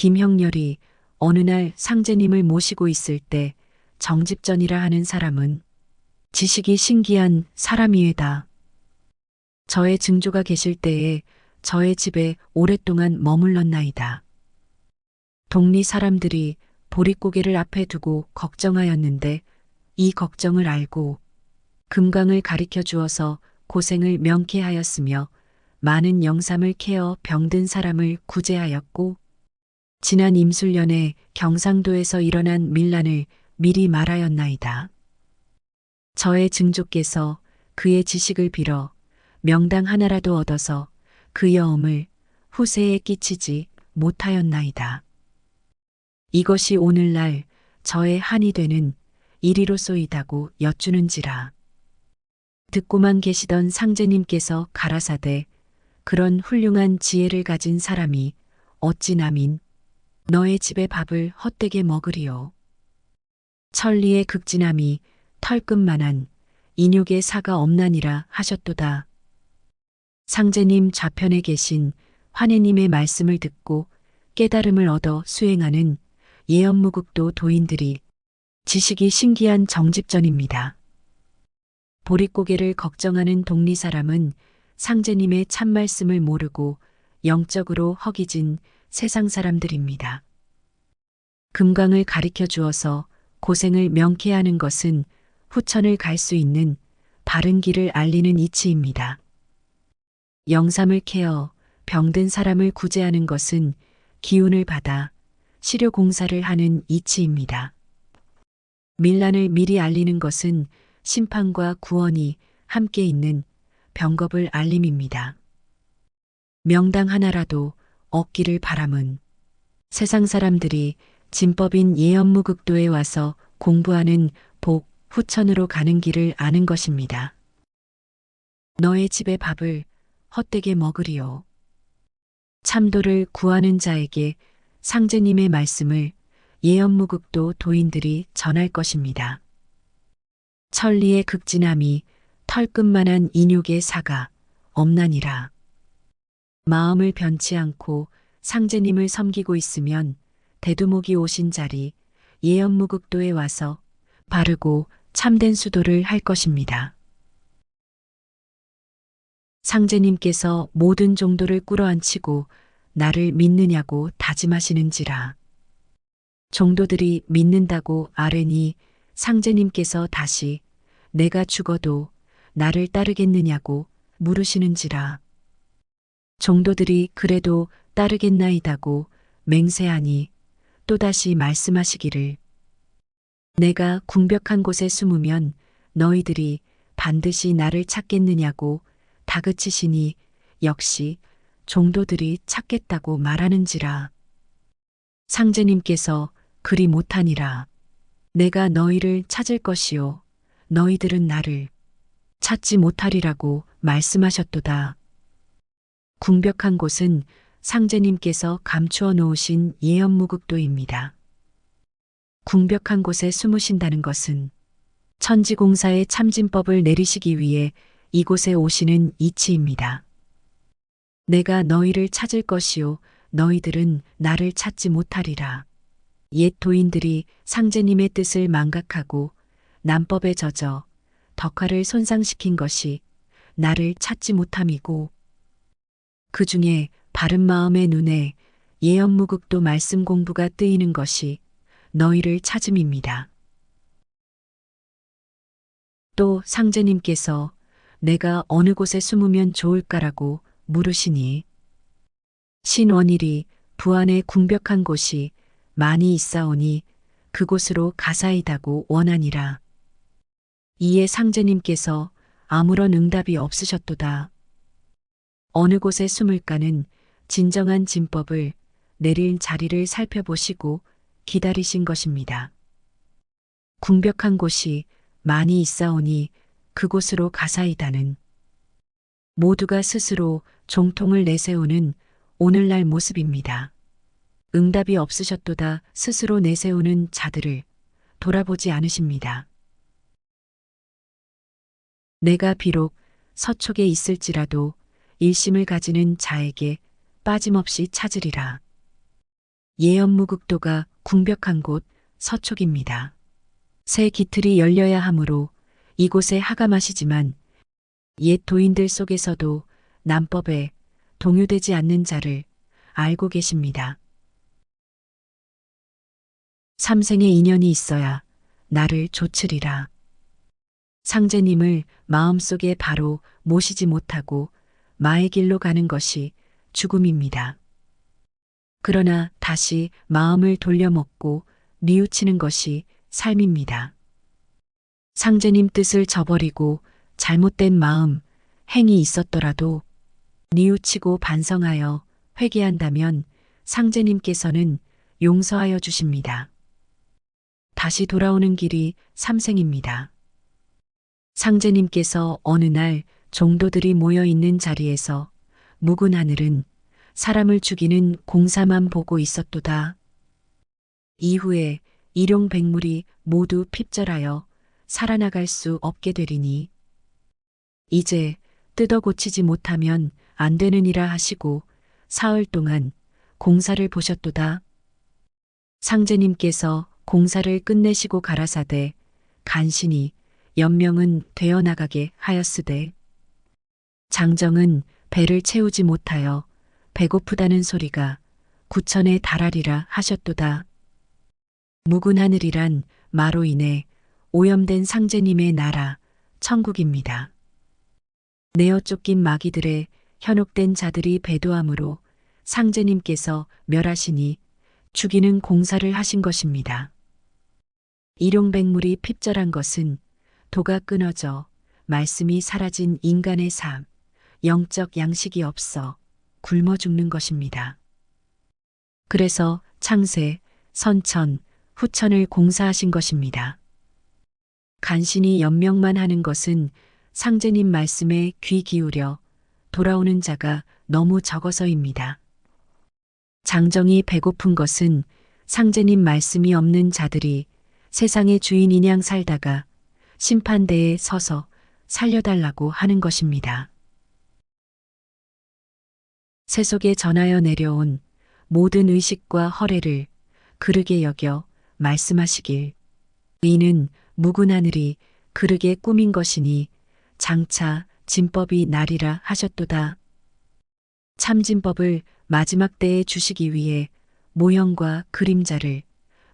김형렬이 어느 날 상제님을 모시고 있을 때 정집전이라 하는 사람은 지식이 신기한 사람이외다. 저의 증조가 계실 때에 저의 집에 오랫동안 머물렀나이다. 동리 사람들이 보릿고개를 앞에 두고 걱정하였는데 이 걱정을 알고 금강을 가리켜 주어서 고생을 명쾌하였으며 많은 영삼을 캐어 병든 사람을 구제하였고 지난 임술년에 경상도에서 일어난 밀란을 미리 말하였나이다. 저의 증조께서 그의 지식을 빌어 명당 하나라도 얻어서 그 여움을 후세에 끼치지 못하였나이다. 이것이 오늘날 저의 한이 되는 일이로소이다고 여쭈는지라. 듣고만 계시던 상제님께서 가라사대 그런 훌륭한 지혜를 가진 사람이 어찌 남인 너의 집에 밥을 헛되게 먹으리요. 천리의 극진함이 털끝만한 인육의 사가 없나니라 하셨도다. 상제님 좌편에 계신 환혜님의 말씀을 듣고 깨달음을 얻어 수행하는 예언무국도 도인들이 지식이 신기한 정집전입니다. 보릿고개를 걱정하는 동리 사람은 상제님의 참말씀을 모르고 영적으로 허기진 세상 사람들입니다. 금강을 가리켜 주어서 고생을 명쾌하는 것은 후천을 갈 수 있는 바른 길을 알리는 이치입니다. 영삼을 캐어 병든 사람을 구제하는 것은 기운을 받아 시료 공사를 하는 이치입니다. 밀란을 미리 알리는 것은 심판과 구원이 함께 있는 병겁을 알림입니다. 명당 하나라도 얻기를 바람은 세상 사람들이 진법인 예언무극도에 와서 공부하는 복, 후천으로 가는 길을 아는 것입니다. 너의 집에 밥을 헛되게 먹으리요. 참도를 구하는 자에게 상제님의 말씀을 예언무극도 도인들이 전할 것입니다. 천리의 극진함이 털끝만한 인육의 사가 없나니라. 마음을 변치 않고 상제님을 섬기고 있으면 대두목이 오신 자리 예언무극도에 와서 바르고 참된 수도를 할 것입니다. 상제님께서 모든 종도를 꿇어앉히고 나를 믿느냐고 다짐하시는지라. 종도들이 믿는다고 아뢰니 상제님께서 다시 내가 죽어도 나를 따르겠느냐고 물으시는지라. 종도들이 그래도 따르겠나이다고 맹세하니 또다시 말씀하시기를 내가 궁벽한 곳에 숨으면 너희들이 반드시 나를 찾겠느냐고 다그치시니 역시 종도들이 찾겠다고 말하는지라. 상제님께서 그리 못하니라. 내가 너희를 찾을 것이요 너희들은 나를 찾지 못하리라고 말씀하셨도다. 궁벽한 곳은 상제님께서 감추어 놓으신 예언무극도입니다. 궁벽한 곳에 숨으신다는 것은 천지공사의 참진법을 내리시기 위해 이곳에 오시는 이치입니다. 내가 너희를 찾을 것이요 너희들은 나를 찾지 못하리라. 옛 도인들이 상제님의 뜻을 망각하고 남법에 젖어 덕화를 손상시킨 것이 나를 찾지 못함이고 그 중에 바른 마음의 눈에 예언무극도 말씀 공부가 뜨이는 것이 너희를 찾음입니다. 또 상제님께서 내가 어느 곳에 숨으면 좋을까라고 물으시니 신원일이 부안에 궁벽한 곳이 많이 있사오니 그곳으로 가사이다고 원하니라. 이에 상제님께서 아무런 응답이 없으셨도다. 어느 곳에 숨을까는 진정한 진법을 내릴 자리를 살펴보시고 기다리신 것입니다. 궁벽한 곳이 많이 있사오니 그곳으로 가사이다는 모두가 스스로 종통을 내세우는 오늘날 모습입니다. 응답이 없으셨도다 스스로 내세우는 자들을 돌아보지 않으십니다. 내가 비록 서촉에 있을지라도 일심을 가지는 자에게 빠짐없이 찾으리라. 예언무국도가 궁벽한 곳 서촉입니다. 새 기틀이 열려야 하므로 이곳에 하감하시지만 옛 도인들 속에서도 남법에 동요되지 않는 자를 알고 계십니다. 삼생의 인연이 있어야 나를 조치리라. 상제님을 마음속에 바로 모시지 못하고 마의 길로 가는 것이 죽음입니다. 그러나 다시 마음을 돌려먹고 뉘우치는 것이 삶입니다. 상제님 뜻을 저버리고 잘못된 마음, 행이 있었더라도 뉘우치고 반성하여 회개한다면 상제님께서는 용서하여 주십니다. 다시 돌아오는 길이 삼생입니다. 상제님께서 어느 날 종도들이 모여 있는 자리에서 묵은 하늘은 사람을 죽이는 공사만 보고 있었도다. 이후에 일용백물이 모두 핍절하여 살아나갈 수 없게 되리니 이제 뜯어 고치지 못하면 안 되느니라 하시고 사흘 동안 공사를 보셨도다. 상제님께서 공사를 끝내시고 가라사대 간신히 연명은 되어 나가게 하였으되 장정은 배를 채우지 못하여 배고프다는 소리가 구천에 달하리라 하셨도다. 묵은 하늘이란 마로 인해 오염된 상제님의 나라 천국입니다. 내어 쫓긴 마귀들의 현혹된 자들이 배도함으로 상제님께서 멸하시니 죽이는 공사를 하신 것입니다. 일용백물이 핍절한 것은 도가 끊어져 말씀이 사라진 인간의 삶, 영적 양식이 없어 굶어 죽는 것입니다. 그래서 창세, 선천, 후천을 공사하신 것입니다. 간신히 연명만 하는 것은 상제님 말씀에 귀 기울여 돌아오는 자가 너무 적어서입니다. 장정이 배고픈 것은 상제님 말씀이 없는 자들이 세상의 주인이냥 살다가 심판대에 서서 살려달라고 하는 것입니다. 세속에 전하여 내려온 모든 의식과 허례를 그르게 여겨 말씀하시길 이는 묵은 하늘이 그르게 꾸민 것이니 장차 진법이 나리라 하셨도다. 참진법을 마지막 때에 주시기 위해 모형과 그림자를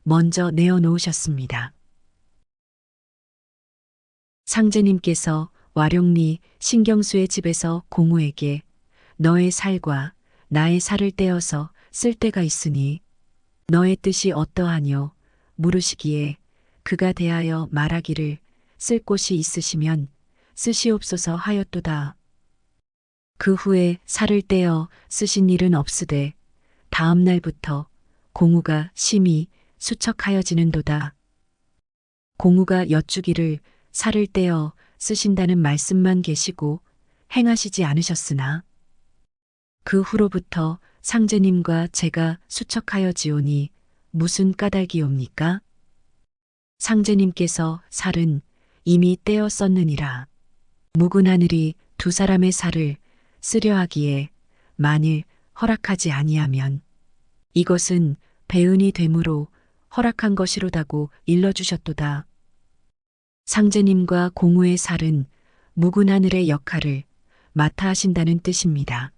먼저 내어놓으셨습니다. 상제님께서 와룡리 신경수의 집에서 공우에게 너의 살과 나의 살을 떼어서 쓸 때가 있으니 너의 뜻이 어떠하뇨 물으시기에 그가 대하여 말하기를 쓸 곳이 있으시면 쓰시옵소서 하였도다. 그 후에 살을 떼어 쓰신 일은 없으되 다음 날부터 공우가 심히 수척하여지는도다. 공우가 여쭈기를 살을 떼어 쓰신다는 말씀만 계시고 행하시지 않으셨으나 그 후로부터 상제님과 제가 수척하여지오니 무슨 까닭이옵니까? 상제님께서 살은 이미 떼어 썼느니라. 묵은 하늘이 두 사람의 살을 쓰려 하기에 만일 허락하지 아니하면 이것은 배은이 되므로 허락한 것이로다고 일러주셨도다. 상제님과 공우의 살은 묵은 하늘의 역할을 맡아 하신다는 뜻입니다.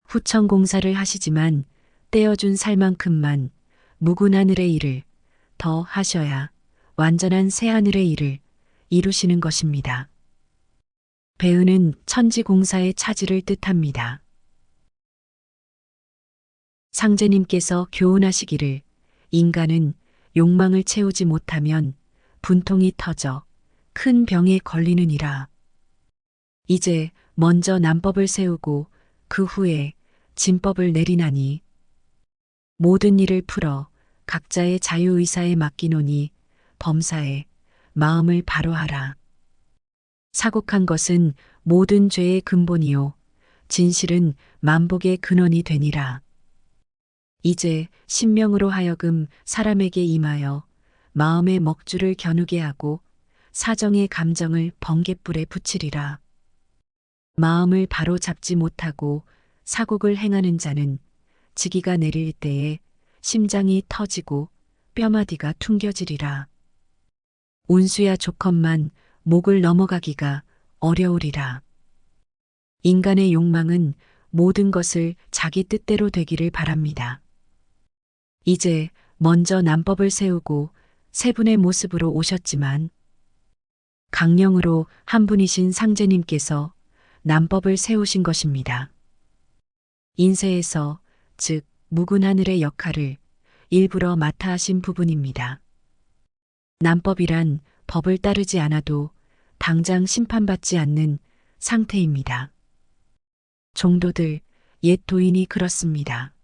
후천 공사를 하시지만 떼어준 살만큼만 묵은 하늘의 일을 더 하셔야 완전한 새 하늘의 일을 이루시는 것입니다. 배은은 천지 공사의 차질을 뜻합니다. 상제님께서 교훈하시기를 인간은 욕망을 채우지 못하면 분통이 터져 큰 병에 걸리느니라. 이제 먼저 남법을 세우고 그 후에 진법을 내리나니 모든 일을 풀어 각자의 자유의사에 맡기노니 범사에 마음을 바로하라. 사곡한 것은 모든 죄의 근본이요 진실은 만복의 근원이 되니라. 이제 신명으로 하여금 사람에게 임하여 마음의 먹주를 겨누게 하고 사정의 감정을 번갯불에 붙이리라. 마음을 바로 잡지 못하고 사곡을 행하는 자는 지기가 내릴 때에 심장이 터지고 뼈마디가 퉁겨지리라. 운수야 조컷만 목을 넘어가기가 어려우리라. 인간의 욕망은 모든 것을 자기 뜻대로 되기를 바랍니다. 이제 먼저 난법을 세우고 세 분의 모습으로 오셨지만 강령으로 한 분이신 상제님께서 난법을 세우신 것입니다. 인세에서, 즉 묵은 하늘의 역할을 일부러 맡아 하신 부분입니다. 난법이란 법을 따르지 않아도 당장 심판받지 않는 상태입니다. 종도들, 옛 도인이 그렇습니다.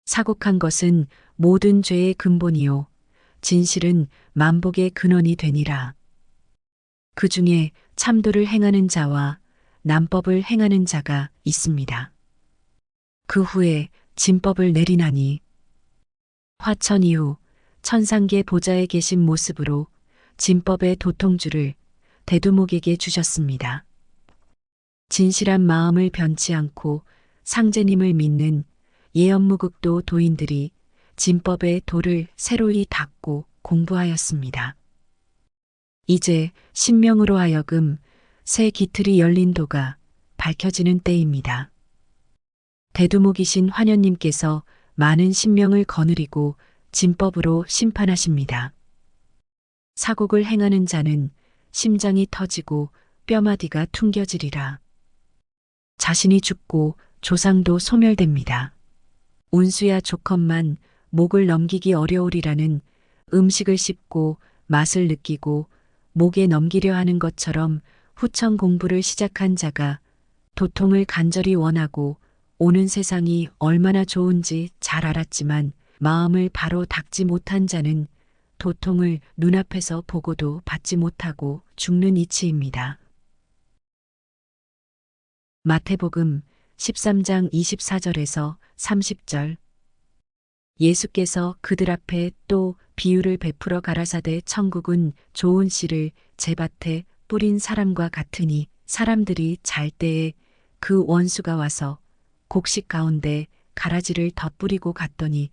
사곡한 것은 모든 죄의 근본이요 진실은 만복의 근원이 되니라. 그 중에 참도를 행하는 자와 난법을 행하는 자가 있습니다. 그 후에 진법을 내리나니 화천 이후 천상계 보좌에 계신 모습으로 진법의 도통주를 대두목에게 주셨습니다. 진실한 마음을 변치 않고 상제님을 믿는 예언무국도 도인들이 진법의 도를 새로이 닦고 공부하였습니다. 이제 신명으로 하여금 새 기틀이 열린 도가 밝혀지는 때입니다. 대두목이신 환현님께서 많은 신명을 거느리고 진법으로 심판하십니다. 사곡을 행하는 자는 심장이 터지고 뼈마디가 퉁겨지리라. 자신이 죽고 조상도 소멸됩니다. 운수야 조컷만 목을 넘기기 어려우리라는 음식을 씹고 맛을 느끼고 목에 넘기려 하는 것처럼 후천 공부를 시작한 자가 도통을 간절히 원하고 오는 세상이 얼마나 좋은지 잘 알았지만 마음을 바로 닦지 못한 자는 도통을 눈앞에서 보고도 받지 못하고 죽는 이치입니다. 마태복음 13장 24절에서 30절. 예수께서 그들 앞에 또 비유를 베풀어 가라사대 천국은 좋은 씨를 제밭에 뿌린 사람과 같으니 사람들이 잘 때에 그 원수가 와서 곡식 가운데 가라지를 덧뿌리고 갔더니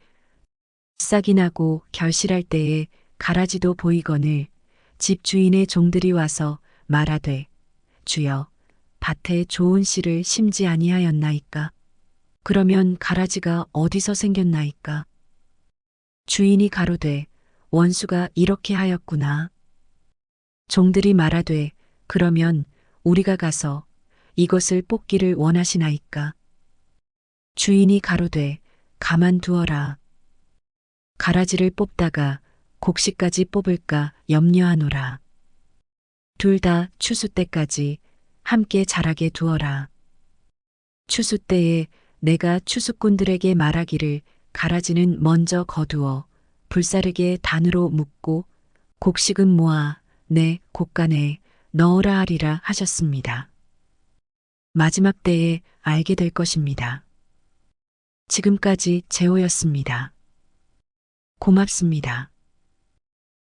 싹이 나고 결실할 때에 가라지도 보이거늘 집 주인의 종들이 와서 말하되 주여 밭에 좋은 씨를 심지 아니하였나이까? 그러면 가라지가 어디서 생겼나이까? 주인이 가로되 원수가 이렇게 하였구나. 종들이 말하되 그러면 우리가 가서 이것을 뽑기를 원하시나이까? 주인이 가로되 가만두어라. 가라지를 뽑다가 곡식까지 뽑을까 염려하노라. 둘 다 추수 때까지 함께 자라게 두어라. 추수 때에 내가 추수꾼들에게 말하기를 가라지는 먼저 거두어 불사르게 단으로 묶고 곡식은 모아 내 곡간에 넣으라 하리라 하셨습니다. 마지막 때에 알게 될 것입니다. 지금까지 제호였습니다. 고맙습니다.